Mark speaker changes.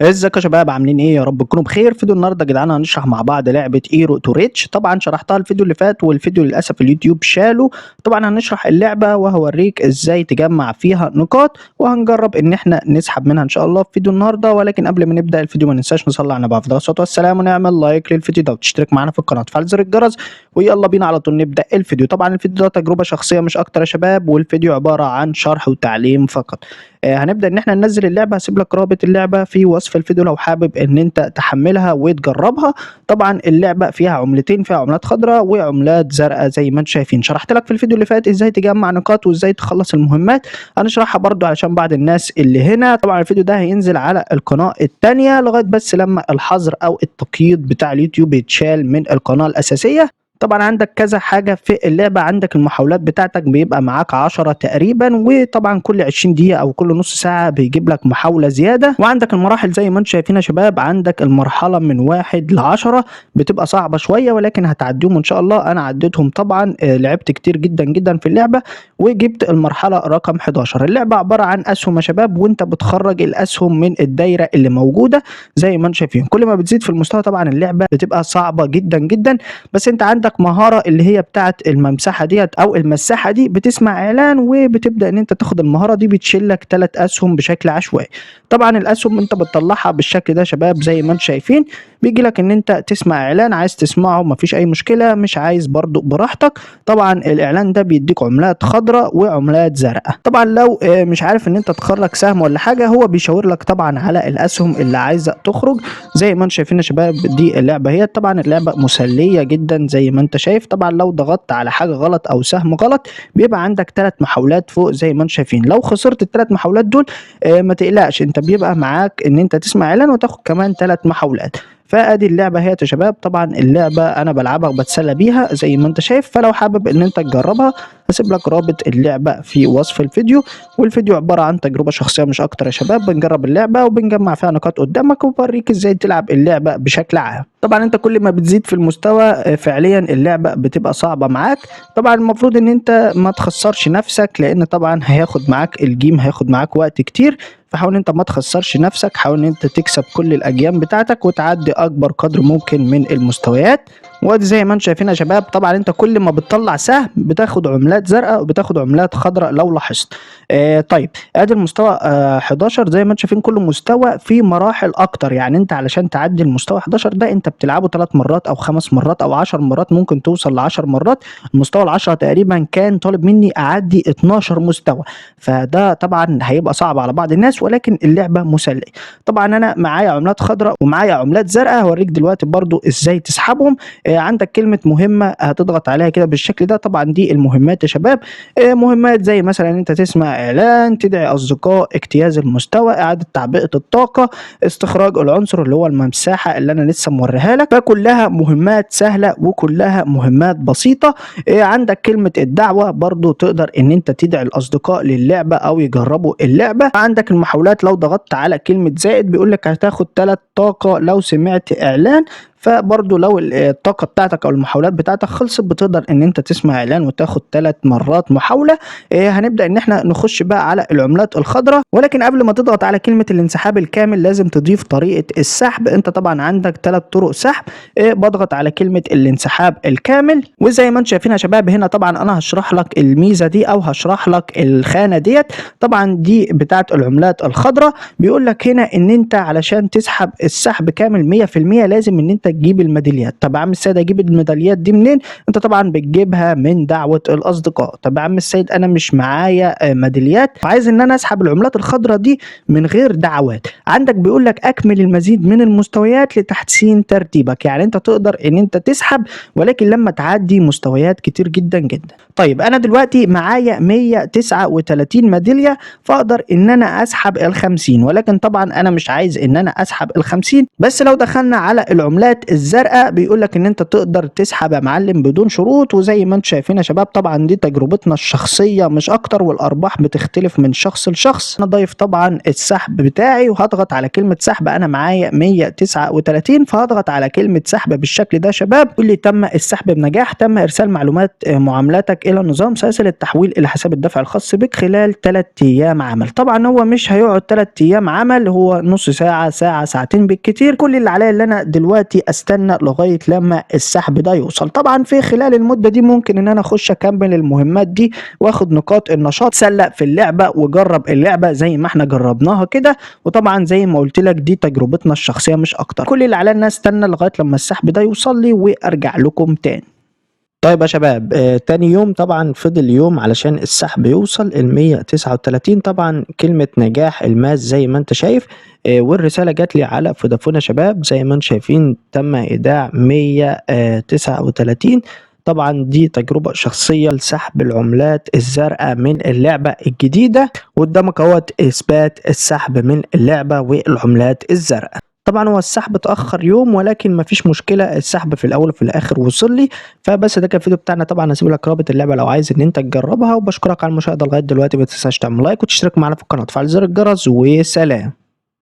Speaker 1: ازيك يا شباب عاملين ايه؟ يا رب تكونوا بخير. فيديو النهارده يا جدعان هنشرح مع بعض لعبه ايرو تو ريتش. طبعا شرحتها الفيديو اللي فات والفيديو للاسف اليوتيوب شاله. طبعا هنشرح اللعبه وهوريك ازاي تجمع فيها نقاط، وهنجرب ان احنا نسحب منها ان شاء الله في فيديو النهارده. ولكن قبل ما نبدا الفيديو ما ننساش نصلي على النبي عليه الصلاه والسلام، ونعمل لايك للفيديو ده وتشترك معانا في القناه وتفعل زر الجرس. ويلا بينا على طول نبدا الفيديو. طبعا الفيديو ده تجربه شخصيه مش اكتر يا شباب، والفيديو عباره عن شرح وتعليم فقط. هنبدأ إن إحنا ننزّل اللعبة. هاسيب لك رابط اللعبة في وصف الفيديو لو حابب إن أنت تحمّلها وتجرّبها. طبعًا اللعبة فيها عملتين، فيها عملات خضرا وعملات زرقا زي ما أنتم شايفين. شرحت لك في الفيديو اللي فات إزاي تجمّع نقاط وإزاي تخلّص المهمات، هنشرحها برضه علشان بعض الناس اللي هنا. طبعًا الفيديو ده هينزل على القناة التانية لغاية بس لمّا الحظر أو التقييد بتاع اليوتيوب يتشال من القناة الأساسية. طبعًا عندك كذا حاجة في اللعبة، عندك المحاولات بتاعتك بيبقى معاك 10 تقريبًا، وطبعًا كل 20 دقيقة أو كل نُص ساعة بيجيب لك محاولة زيادة. وعندك المراحل زي ما أنتم شايفين يا شباب، عندك المرحلة من 1 ل10 بتبقى صعبة شوية ولكن هتعدّيهم إن شاء الله. أنا عدّيتهم طبعًا، لعبت كتير جدًا، جدًا في اللعبة وجِبت المرحلة رقم 11. اللعبة عبارة عن أسهم يا شباب، وأنت بتخرّج الأسهم من الدايرة اللي موجودة زي ما أنتم شايفين. كل ما بتزيد في المستوى طبعًا اللعبة بتبقى صعبة جدًا، جدًا. بس أنت عندك مهارة اللي هي بتاعة الممسحة ديّة أو المساحة دي، بتسمع إعلان وبتبدأ إن أنت تاخد المهارة دي، بتشيل لك 3 أسهم بشكل عشوائي. طبعًا الأسهم أنت بتطلّعها بالشكل ده يا شباب زي ما أنتم شايفين. بييجي لك إن أنت تسمع إعلان، عايز تسمعه ما فيش أي مشكلة، مش عايز برضه براحتك. طبعًا الإعلان ده بيدّيك عملات خضرا وعملات زرقا. طبعًا لو مش عارف إن أنت تخرّج سهم والّا حاجة، هو بيشاور لك طبعًا على الأسهم اللي عايزة تخرج. زي ما أنتم شايفين يا شباب دي اللعبة أهيّة. طبعًا اللعبة مسلية جدًا زي ما أنت شايف. طبعًا لو ضغطت على حاجة غلط أو سهم غلط بيبقى عندك 3 محاولات فوق زي ما أنتم شايفين. لو خسرت ال3 محاولات دول ما تقلقش، أنت بيبقى معاك إن أنت تسمع إعلان وتاخد كمان 3 محاولات. فأدي اللعبة أهيّة يا شباب. طبعًا اللعبة أنا بالعبها وباتسلى بيها زي ما أنت شايف، فلو حابب إن أنت تجربها هاسيب لك رابط اللعبة في وصف الفيديو. والفيديو عبارة عن تجربة شخصية مش أكتر يا شباب، بنجرب اللعبة وبنجمع فيها نقاط قدامك وبوريك إزاي تلعب اللعبة بشكل عام. طبعًا أنت كل ما بتزيد في المستوى فعليًا اللعبة بتبقى صعبة معاك. طبعًا المفروض إن أنت ما تخسرش نفسك، لأن طبعًا هياخد معاك الجيم هياخد معاك وقت كتير. فحاول إن أنت ما تخسرش نفسك، حاول إن أنت تكسب كل الأجيال بتاعتك وتعدي أكبر قدر ممكن من المستويات. وادي زي ما انتم شايفين يا شباب. طبعا انت كل ما بتطلع سهم بتاخد عملات زرقاء وبتاخد عملات خضراء لو لاحظت. طيب ادي المستوى 11 زي ما انتم شايفين. كل مستوى فيه مراحل اكتر، يعني انت علشان تعدي المستوى 11 ده انت بتلعبه 3 مرات او 5 مرات او 10 مرات، ممكن توصل ل 10 مرات. المستوى ال10 تقريبا كان طالب مني اعدي 12 مستوى، فده طبعا هيبقى صعب على بعض الناس ولكن اللعبه مسليه. طبعا انا معايا عملات خضراء ومعايا عملات زرقاء، هوريك دلوقتي برضو ازاي تسحبهم. عندك كلمة مهمة هتضغط عليها كده بالشكل ده. طبعًا دي المهمات يا شباب. مهمات زي مثلًا إن أنت تسمع إعلان، تدعي أصدقاء، اجتياز المستوى، إعادة تعبئة الطاقة، استخراج العنصر اللي هو المساحة اللي أنا لسه موريها لك. فكلها مهمات سهلة وكلها مهمات بسيطة. عندك كلمة الدعوة برضه تقدر إن أنت تدعي الأصدقاء للعبة أو يجربوا اللعبة. عندك المحاولات لو ضغطت على كلمة زائد بيقول لك هتاخد 3 طاقة لو سمعت إعلان. فبرضه لو الطاقة بتاعتك أو المحاولات بتاعتك خلصت بتقدر إن أنت تسمع إعلان وتاخد 3 مرات محاولة. هنبدأ إن إحنا نخش بقى على العملات الخضرا، ولكن قبل ما تضغط على كلمة الانسحاب الكامل لازم تضيف طريقة السحب. أنت طبعًا عندك 3 طرق سحب. باضغط على كلمة الانسحاب الكامل، وزي ما أنتم شايفين يا شباب هنا طبعًا أنا هاشرح لك الميزة دي أو هاشرح لك الخانة ديّة. طبعًا دي بتاعة العملات الخضرا. بيقول لك هنا إن أنت علشان تسحب السحب كامل 100% لازم إن أنت تجيب الميداليات. طب يا عم السيد أجيب الميداليات دي منين؟ أنت طبعًا بتجيبها من دعوة الأصدقاء. طب يا عم السيد أنا مش معايا ميداليات، وعايز إن أنا أسحب العملات الخضرا دي من غير دعوات. عندك بيقول لك أكمل المزيد من المستويات لتحسين ترتيبك، يعني أنت تقدر إن أنت تسحب ولكن لما تعدي مستويات كتير جدًا، جدًا. طيب أنا دلوقتي معايا 139 ميدالية، فأقدر إن أنا أسحب ال50، ولكن طبعًا أنا مش عايز إن أنا أسحب ال50. بس لو دخلنا على العملات العملات الزرقاء بيقول لك ان انت تقدر تسحب يا معلم بدون شروط، وزي ما انتم شايفين يا شباب طبعا دي تجربتنا الشخصيه مش اكتر، والارباح بتختلف من شخص لشخص. انا ضايف طبعا السحب بتاعي وهضغط على كلمه سحب، انا معايا 139 فهضغط على كلمه سحب بالشكل ده يا شباب. يقول لي تم السحب بنجاح، تم ارسال معلومات معاملاتك الى النظام، سيصل التحويل الى حساب الدفع الخاص بك خلال 3 ايام عمل. طبعا هو مش هيقعد 3 ايام عمل، هو نص ساعه ساعه ساعتين بالكتير. كل اللي عليا اللي انا دلوقتي استنى لغايه لما السحب ده يوصل. طبعا في خلال المده دي ممكن ان انا اخش اكمل المهمات دي واخد نقاط النشاط، سلق في اللعبه وجرب اللعبه زي ما احنا جربناها كده. وطبعا زي ما قلت لك دي تجربتنا الشخصيه مش اكتر. كل اللي عليا ان أنا استنى لغايه لما السحب ده يوصل لي وارجع لكم تاني. طيب يا شباب تاني يوم طبعا فضل يوم علشان السحب يوصل ال139. طبعا كلمة نجاح الماس زي ما انت شايف، والرسالة جات لي على فودافون يا شباب زي ما انتم شايفين تم ايداع 139. طبعا دي تجربة شخصية لسحب العملات الزرقاء من اللعبة الجديدة، وقدامك اهوت اثبات السحب من اللعبة والعملات الزرقاء. طبعا هو السحب اتأخر يوم ولكن مفيش مشكلة، السحب في الأول وفي الآخر وصل لي. فبس ده كان الفيديو بتاعنا. طبعا هسيب لك رابط اللعبة لو عايز إن أنت تجربها، وبشكرك على المشاهدة لغاية دلوقتي. ما تنساش تعمل لايك وتشترك معنا في القناة وتفعل زر الجرس، وسلام.